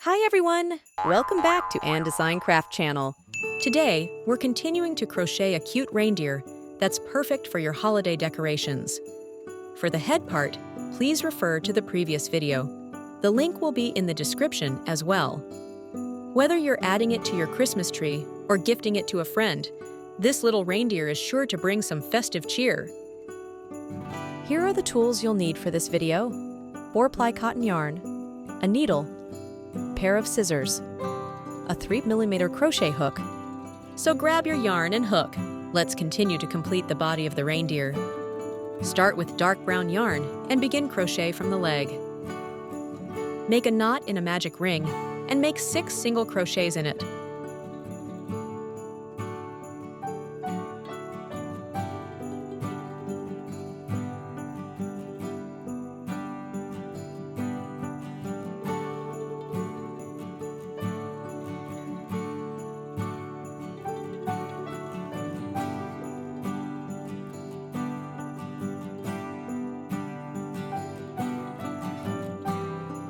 Hi everyone! Welcome back to Anne Design Craft channel. Today, we're continuing to crochet a cute reindeer that's perfect for your holiday decorations. For the head part, please refer to the previous video. The link will be in the description as well. Whether you're adding it to your Christmas tree or gifting it to a friend, this little reindeer is sure to bring some festive cheer. Here are the tools you'll need for this video: 4-ply cotton yarn, a needle, pair of scissors, a 3mm crochet hook. So grab your yarn and hook. Let's continue to complete the body of the reindeer. Start with dark brown yarn and begin crochet from the leg. Make a knot in a magic ring and make 6 single crochets in it.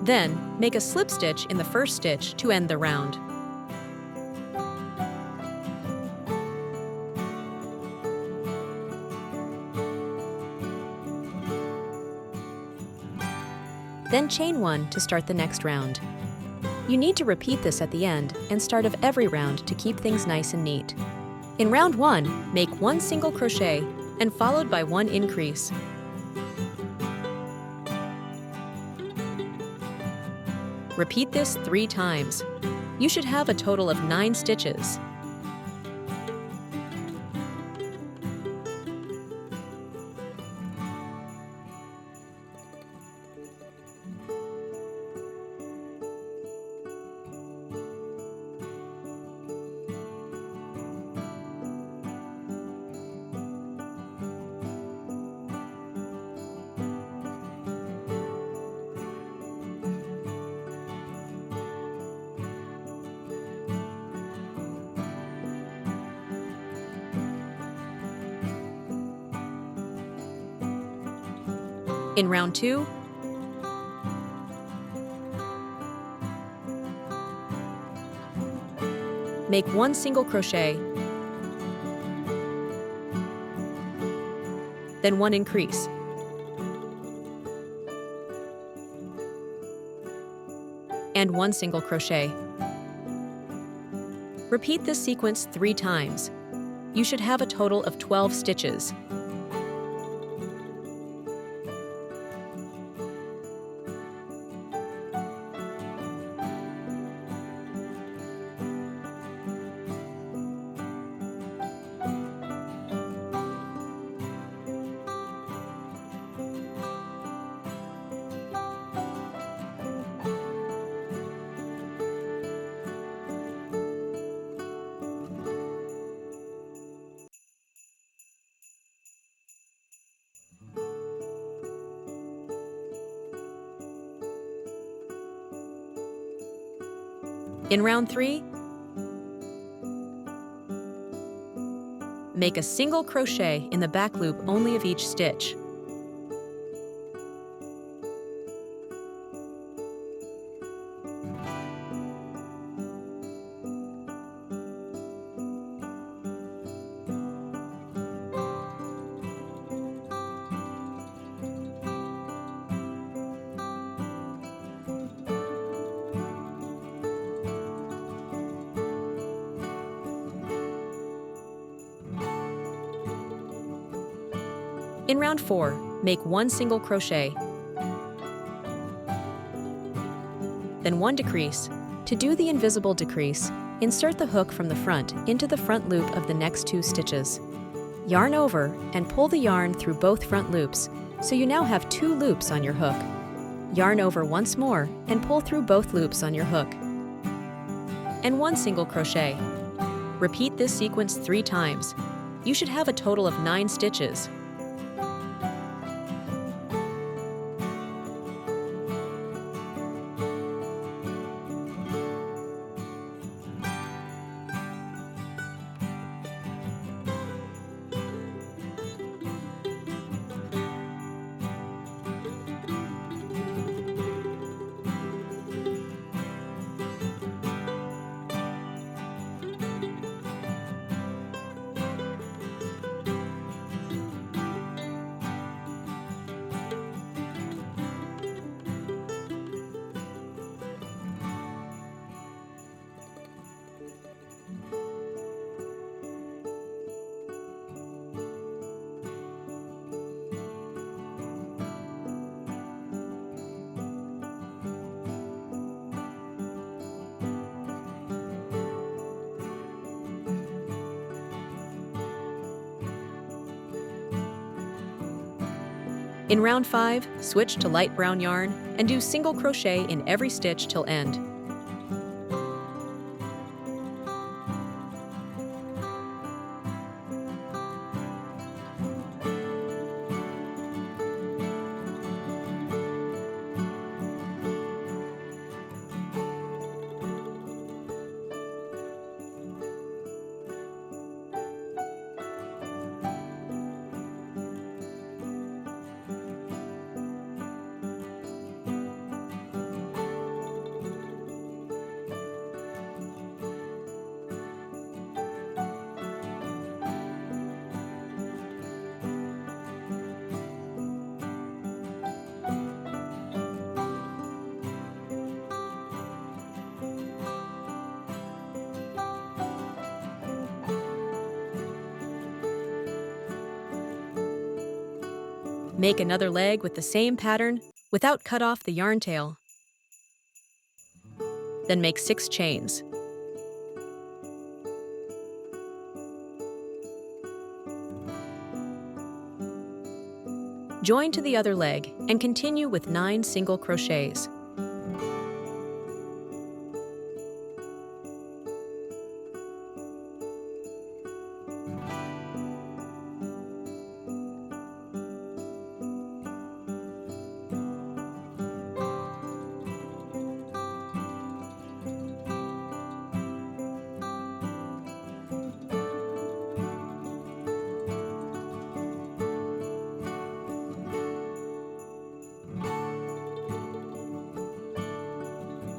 Then, make a slip stitch in the first stitch to end the round. Then chain 1 to start the next round. You need to repeat this at the end and start of every round to keep things nice and neat. In round 1, make 1 single crochet and followed by 1 increase. Repeat this 3 times. You should have a total of 9 stitches. In round 2, make 1 single crochet, then 1 increase. And 1 single crochet. Repeat this sequence 3 times. You should have a total of 12 stitches. In round 3, make a single crochet in the back loop only of each stitch. In round 4, make 1 single crochet, then 1 decrease. To do the invisible decrease, insert the hook from the front into the front loop of the next 2 stitches. Yarn over and pull the yarn through both front loops, so you now have 2 loops on your hook. Yarn over once more and pull through both loops on your hook. And 1 single crochet. Repeat this sequence 3 times. You should have a total of 9 stitches. In round 5, switch to light brown yarn and do single crochet in every stitch till end. Make another leg with the same pattern without cut off the yarn tail. Then make 6 chains. Join to the other leg and continue with 9 single crochets.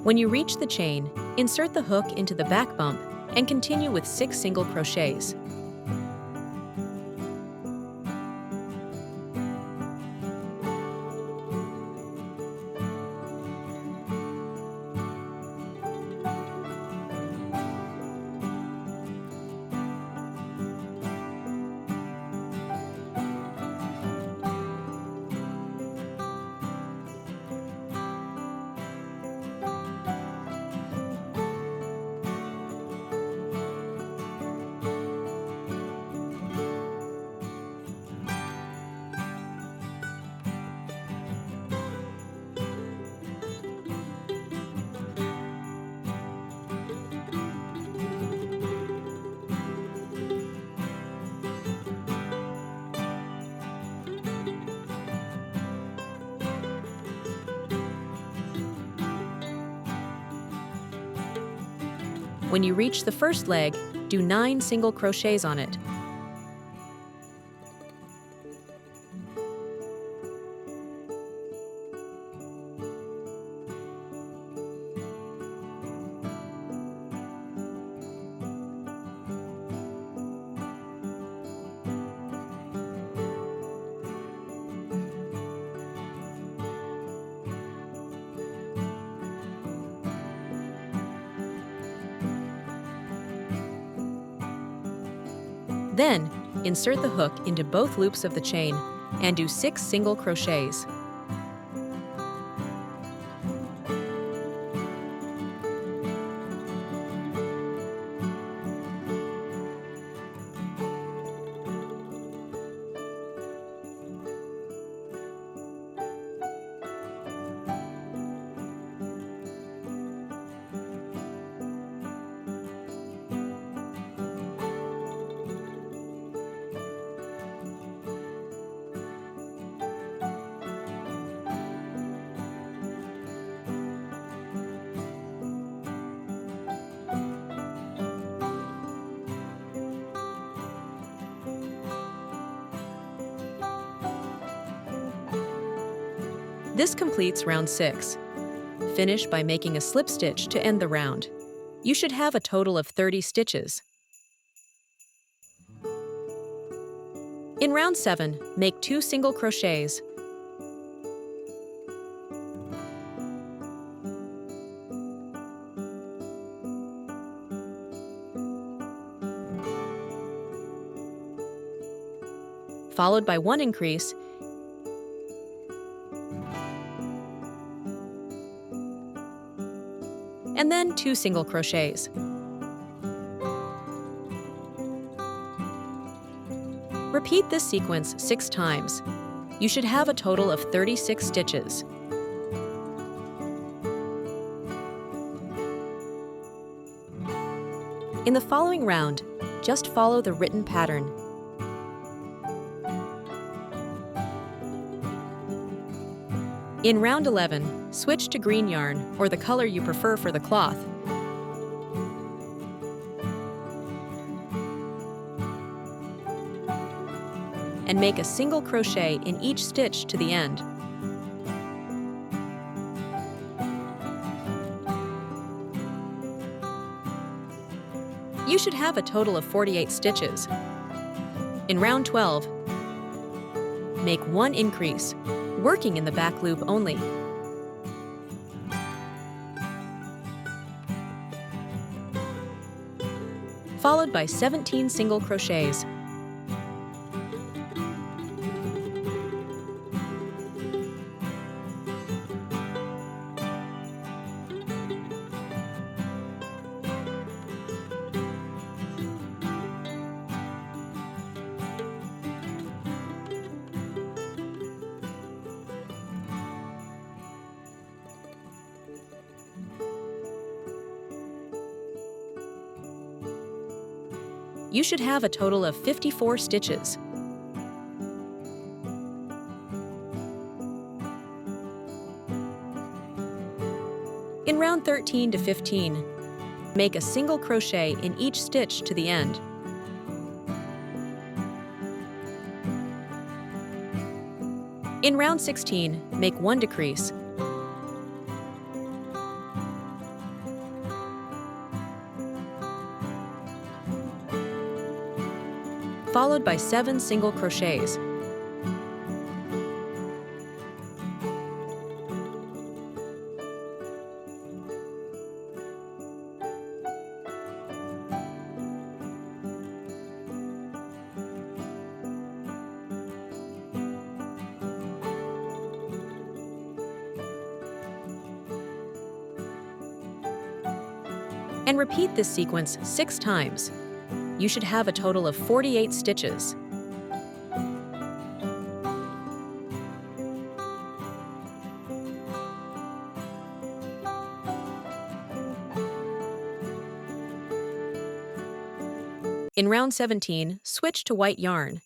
When you reach the chain, insert the hook into the back bump and continue with 6 single crochets. When you reach the first leg, do 9 single crochets on it. Then, insert the hook into both loops of the chain and do 6 single crochets. This completes round 6. Finish by making a slip stitch to end the round. You should have a total of 30 stitches. In round 7, make 2 single crochets. Followed by 1 increase, and then 2 single crochets. Repeat this sequence 6 times. You should have a total of 36 stitches. In the following round, just follow the written pattern. In round 11, switch to green yarn or the color you prefer for the cloth. And make a single crochet in each stitch to the end. You should have a total of 48 stitches. In round 12, make one increase, working in the back loop only. Followed by 17 single crochets. You should have a total of 54 stitches. In round 13 to 15, make a single crochet in each stitch to the end. In round 16, make one decrease. Followed by 7 single crochets. And repeat this sequence 6 times. You should have a total of 48 stitches. In round 17, switch to white yarn.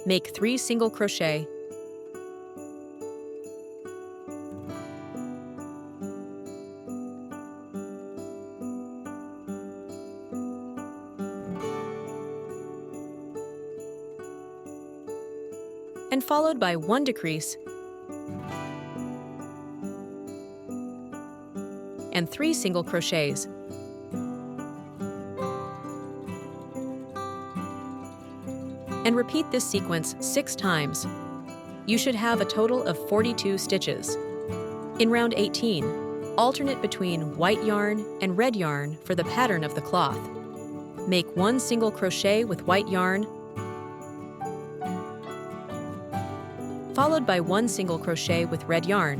Make 3 single crochet. And followed by 1 decrease and 3 single crochets. And repeat this sequence 6 times. You should have a total of 42 stitches. In round 18, alternate between white yarn and red yarn for the pattern of the cloth. Make 1 single crochet with white yarn, followed by 1 single crochet with red yarn.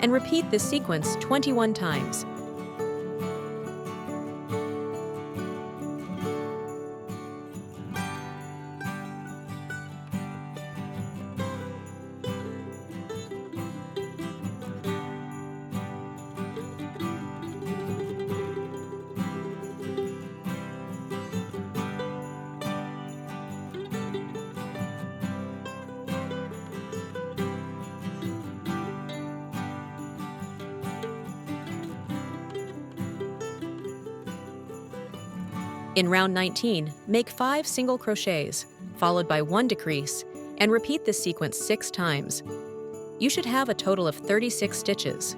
And repeat this sequence 21 times. In round 19, make 5 single crochets, followed by 1 decrease, and repeat this sequence 6 times. You should have a total of 36 stitches.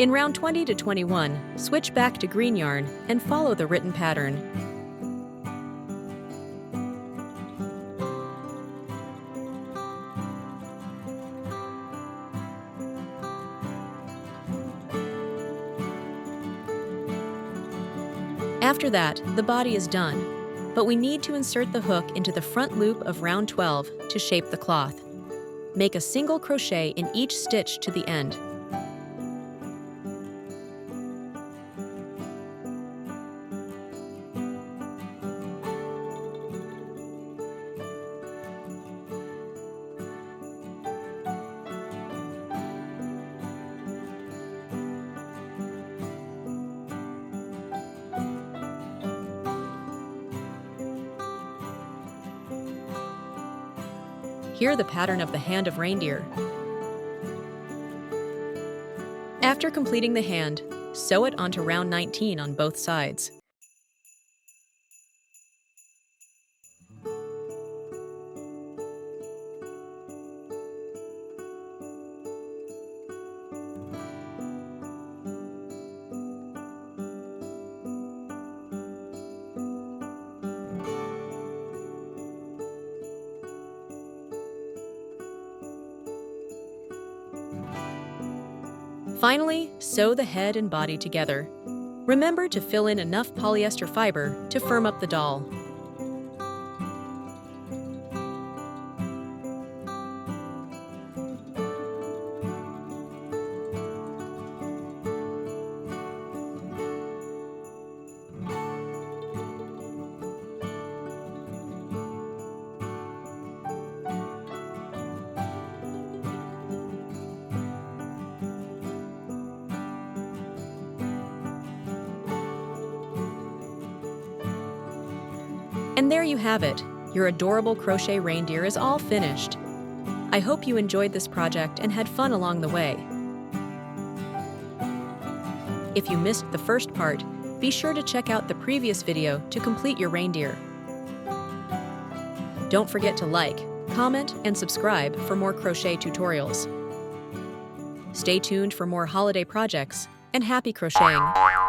In round 20 to 21, switch back to green yarn and follow the written pattern. After that, the body is done, but we need to insert the hook into the front loop of round 12 to shape the cloth. Make a single crochet in each stitch to the end. Here the pattern of the hand of reindeer. After completing the hand, sew it onto round 19 on both sides. Finally, sew the head and body together. Remember to fill in enough polyester fiber to firm up the doll. And there you have it. Your adorable crochet reindeer is all finished. I hope you enjoyed this project and had fun along the way. If you missed the first part, be sure to check out the previous video to complete your reindeer. Don't forget to like, comment, and subscribe for more crochet tutorials. Stay tuned for more holiday projects, and happy crocheting!